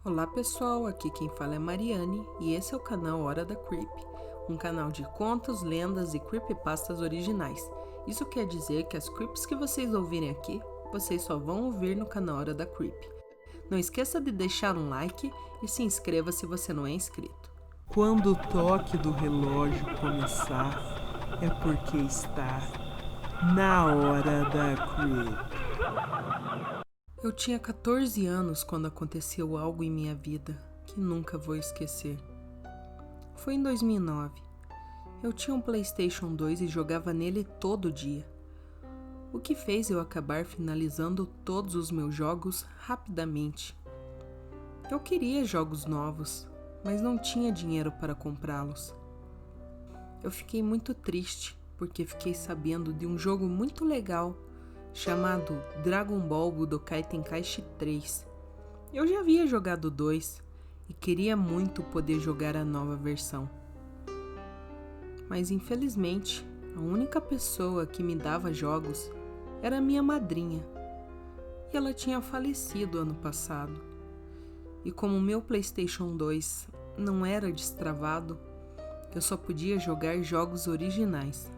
Olá pessoal, aqui quem fala é Mariane e esse é o canal Hora da Creep, um canal de contos, lendas e creepypastas originais. Isso quer dizer que as creeps que vocês ouvirem aqui, vocês só vão ouvir no canal Hora da Creep. Não esqueça de deixar um like e se inscreva se você não é inscrito. Quando o toque do relógio começar, é porque está na hora da creep. Eu tinha 14 anos quando aconteceu algo em minha vida que nunca vou esquecer. Foi em 2009. Eu tinha um PlayStation 2 e jogava nele todo dia, o que fez eu acabar finalizando todos os meus jogos rapidamente. Eu queria jogos novos, mas não tinha dinheiro para comprá-los. Eu fiquei muito triste porque fiquei sabendo de um jogo muito legal chamado Dragon Ball Budokai Tenkaichi 3. Eu já havia jogado o 2 e queria muito poder jogar a nova versão. Mas infelizmente, a única pessoa que me dava jogos era minha madrinha. E ela tinha falecido ano passado. E como meu PlayStation 2 não era destravado, eu só podia jogar jogos originais.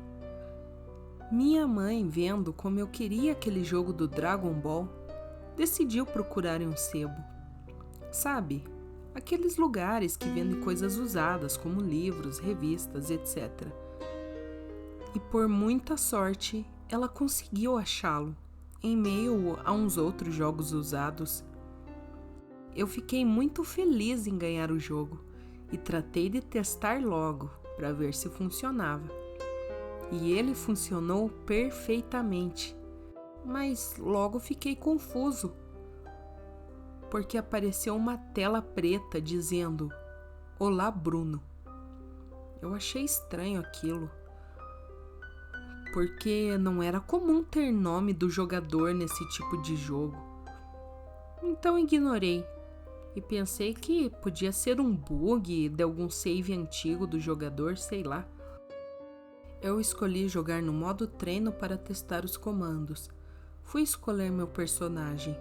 Minha mãe, vendo como eu queria aquele jogo do Dragon Ball, decidiu procurar em um sebo. Sabe, aqueles lugares que vendem coisas usadas como livros, revistas, etc. E por muita sorte, ela conseguiu achá-lo, em meio a uns outros jogos usados. Eu fiquei muito feliz em ganhar o jogo e tratei de testar logo para ver se funcionava. E ele funcionou perfeitamente, mas logo fiquei confuso, porque apareceu uma tela preta dizendo "Olá, Bruno". Eu achei estranho aquilo, porque não era comum ter nome do jogador nesse tipo de jogo. Então ignorei e pensei que podia ser um bug de algum save antigo do jogador, sei lá. Eu escolhi jogar no modo treino para testar os comandos. Fui escolher meu personagem,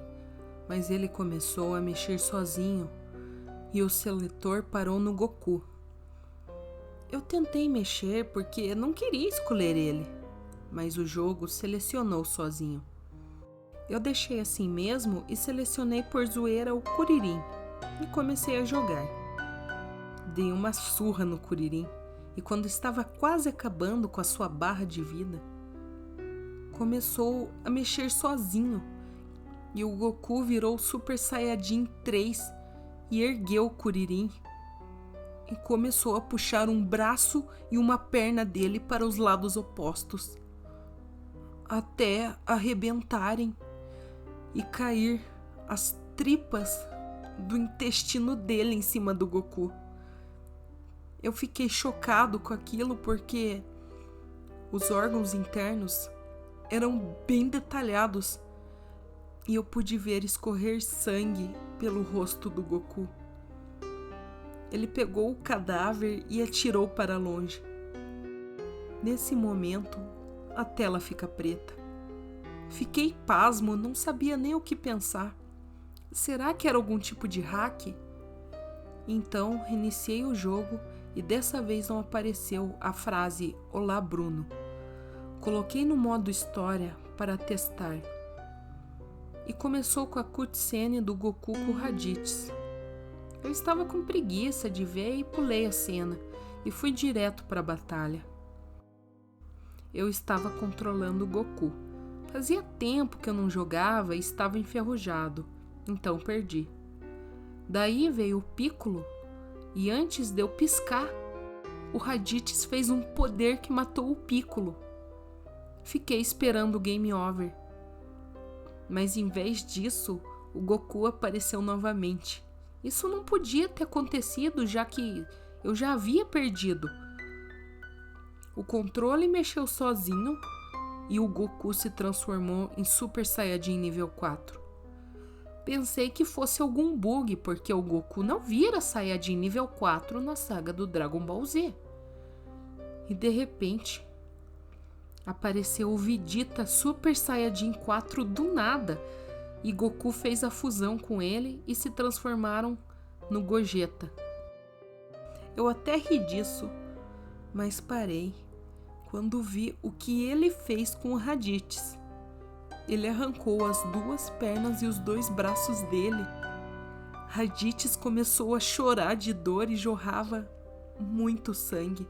mas ele começou a mexer sozinho e o seletor parou no Goku. Eu tentei mexer porque não queria escolher ele, mas o jogo selecionou sozinho. Eu deixei assim mesmo e selecionei por zoeira o Kuririn e comecei a jogar. Dei uma surra no Kuririn. E quando estava quase acabando com a sua barra de vida, começou a mexer sozinho e o Goku virou Super Saiyajin 3 e ergueu o Kuririn e começou a puxar um braço e uma perna dele para os lados opostos, até arrebentarem e cair as tripas do intestino dele em cima do Goku. Eu fiquei chocado com aquilo porque os órgãos internos eram bem detalhados e eu pude ver escorrer sangue pelo rosto do Goku. Ele pegou o cadáver e atirou para longe. Nesse momento, a tela fica preta. Fiquei pasmo, não sabia nem o que pensar. Será que era algum tipo de hack? Então, reiniciei o jogo e dessa vez não apareceu a frase "Olá, Bruno". Coloquei no modo história para testar. E começou com a cutscene do Goku com Raditz. Eu estava com preguiça de ver e pulei a cena e fui direto para a batalha. Eu estava controlando o Goku. Fazia tempo que eu não jogava e estava enferrujado, então perdi. Daí veio o Piccolo e antes de eu piscar, o Raditz fez um poder que matou o Piccolo. Fiquei esperando o game over. Mas em vez disso, o Goku apareceu novamente. Isso não podia ter acontecido, já que eu já havia perdido. O controle mexeu sozinho e o Goku se transformou em Super Saiyajin nível 4. Pensei que fosse algum bug, porque o Goku não vira Saiyajin nível 4 na saga do Dragon Ball Z. E de repente, apareceu o Vegeta Super Saiyajin 4 do nada, e Goku fez a fusão com ele e se transformaram no Gogeta. Eu até ri disso, mas parei quando vi o que ele fez com o Raditz. Ele arrancou as 2 pernas e os 2 braços dele. Raditz começou a chorar de dor e jorrava muito sangue.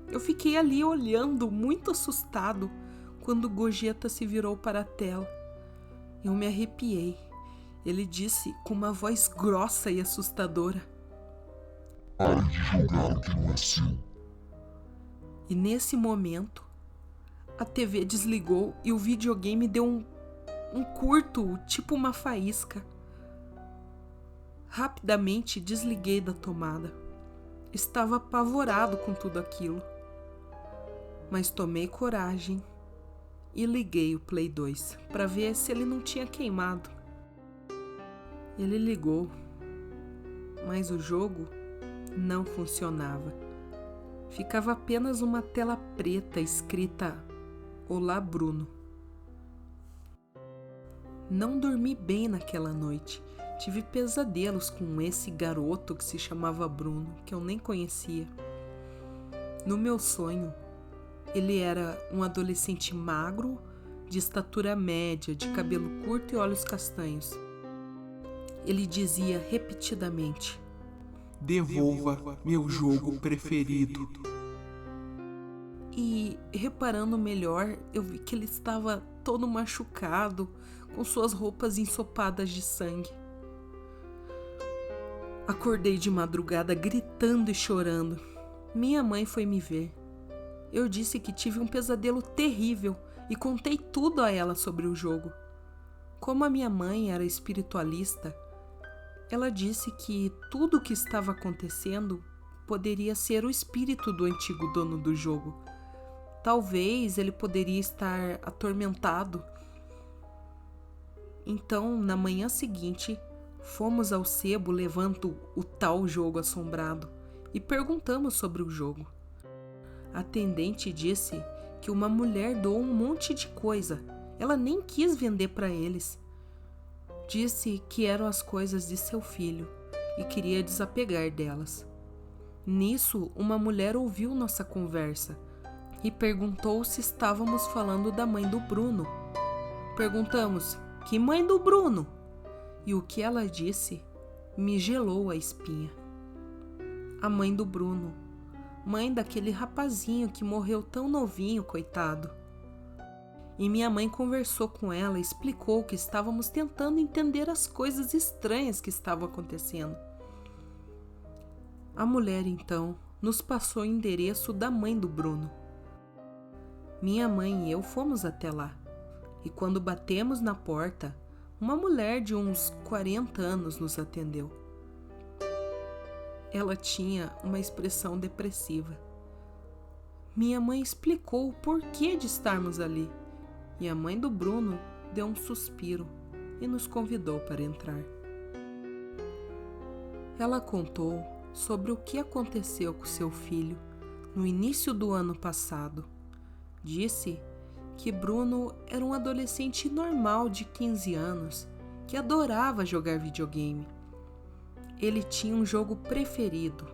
Eu fiquei ali olhando, muito assustado, quando Gogeta se virou para a tela. Eu me arrepiei. Ele disse com uma voz grossa e assustadora: "Pare de jogar o que não é seu." E nesse momento, a TV desligou e o videogame deu um curto, tipo uma faísca. Rapidamente desliguei da tomada. Estava apavorado com tudo aquilo. Mas tomei coragem e liguei o Play 2 para ver se ele não tinha queimado. Ele ligou, mas o jogo não funcionava. Ficava apenas uma tela preta escrita "Olá, Bruno." Não dormi bem naquela noite. Tive pesadelos com esse garoto que se chamava Bruno, que eu nem conhecia. No meu sonho, ele era um adolescente magro, de estatura média, de cabelo curto e olhos castanhos. Ele dizia repetidamente: "Devolva meu jogo preferido." E, reparando melhor, eu vi que ele estava todo machucado, com suas roupas ensopadas de sangue. Acordei de madrugada gritando e chorando. Minha mãe foi me ver. Eu disse que tive um pesadelo terrível e contei tudo a ela sobre o jogo. Como a minha mãe era espiritualista, ela disse que tudo o que estava acontecendo poderia ser o espírito do antigo dono do jogo. Talvez ele poderia estar atormentado. Então, na manhã seguinte, fomos ao sebo levando o tal jogo assombrado e perguntamos sobre o jogo. A atendente disse que uma mulher doou um monte de coisa. Ela nem quis vender para eles. Disse que eram as coisas de seu filho e queria desapegar delas. Nisso, uma mulher ouviu nossa conversa e perguntou se estávamos falando da mãe do Bruno. Perguntamos: "Que mãe do Bruno?" E o que ela disse me gelou a espinha. A mãe do Bruno, mãe daquele rapazinho que morreu tão novinho, coitado. E minha mãe conversou com ela e explicou que estávamos tentando entender as coisas estranhas que estavam acontecendo. A mulher, então, nos passou o endereço da mãe do Bruno. Minha mãe e eu fomos até lá. E quando batemos na porta, uma mulher de uns 40 anos nos atendeu. Ela tinha uma expressão depressiva. Minha mãe explicou o porquê de estarmos ali, e a mãe do Bruno deu um suspiro e nos convidou para entrar. Ela contou sobre o que aconteceu com seu filho no início do ano passado. Disse que Bruno era um adolescente normal de 15 anos que adorava jogar videogame. Ele tinha um jogo preferido.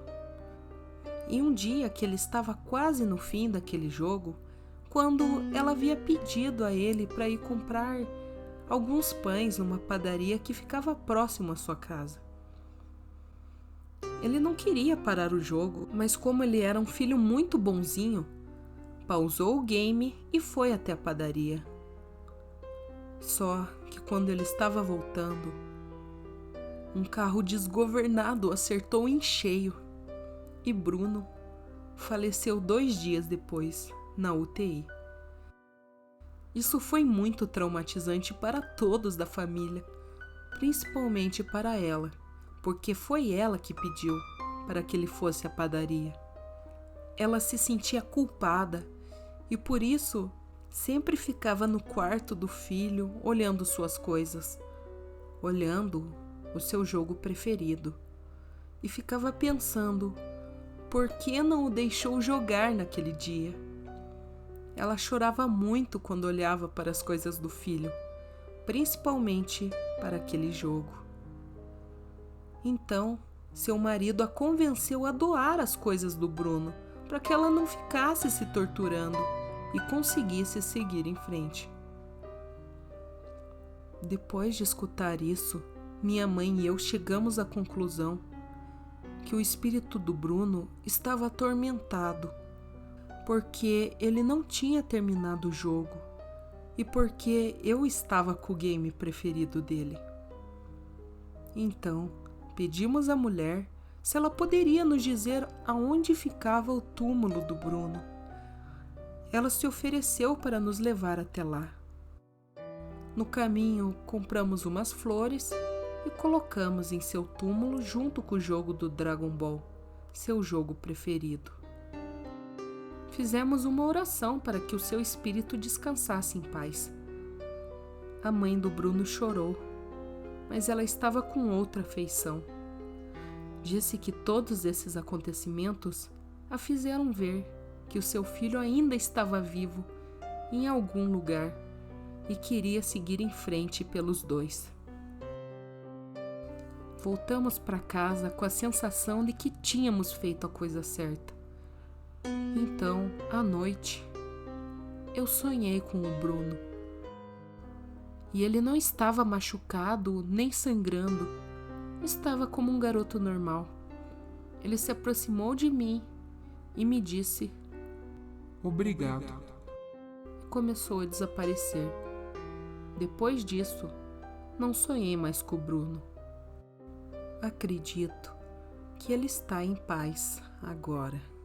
E um dia que ele estava quase no fim daquele jogo, quando ela havia pedido a ele para ir comprar alguns pães numa padaria que ficava próximo à sua casa. Ele não queria parar o jogo, mas como ele era um filho muito bonzinho, pausou o game e foi até a padaria. Só que quando ele estava voltando, um carro desgovernado acertou em cheio e Bruno faleceu 2 dias depois, na UTI. Isso foi muito traumatizante para todos da família, principalmente para ela, porque foi ela que pediu para que ele fosse à padaria. Ela se sentia culpada e por isso sempre ficava no quarto do filho olhando suas coisas, olhando o seu jogo preferido, e ficava pensando por que não o deixou jogar naquele dia. Ela chorava muito quando olhava para as coisas do filho, principalmente para aquele jogo. Então, seu marido a convenceu a doar as coisas do Bruno para que ela não ficasse se torturando e conseguisse seguir em frente. Depois de escutar isso, minha mãe e eu chegamos à conclusão que o espírito do Bruno estava atormentado porque ele não tinha terminado o jogo e porque eu estava com o game preferido dele. Então, pedimos à mulher se ela poderia nos dizer aonde ficava o túmulo do Bruno. Ela se ofereceu para nos levar até lá. No caminho, compramos umas flores e colocamos em seu túmulo junto com o jogo do Dragon Ball, seu jogo preferido. Fizemos uma oração para que o seu espírito descansasse em paz. A mãe do Bruno chorou, mas ela estava com outra feição. Disse que todos esses acontecimentos a fizeram ver que o seu filho ainda estava vivo em algum lugar e queria seguir em frente pelos dois. Voltamos para casa com a sensação de que tínhamos feito a coisa certa. Então, à noite, eu sonhei com o Bruno. E ele não estava machucado nem sangrando. Estava como um garoto normal. Ele se aproximou de mim e me disse Obrigado. e começou a desaparecer. Depois disso, não sonhei mais com o Bruno. Acredito que ele está em paz agora.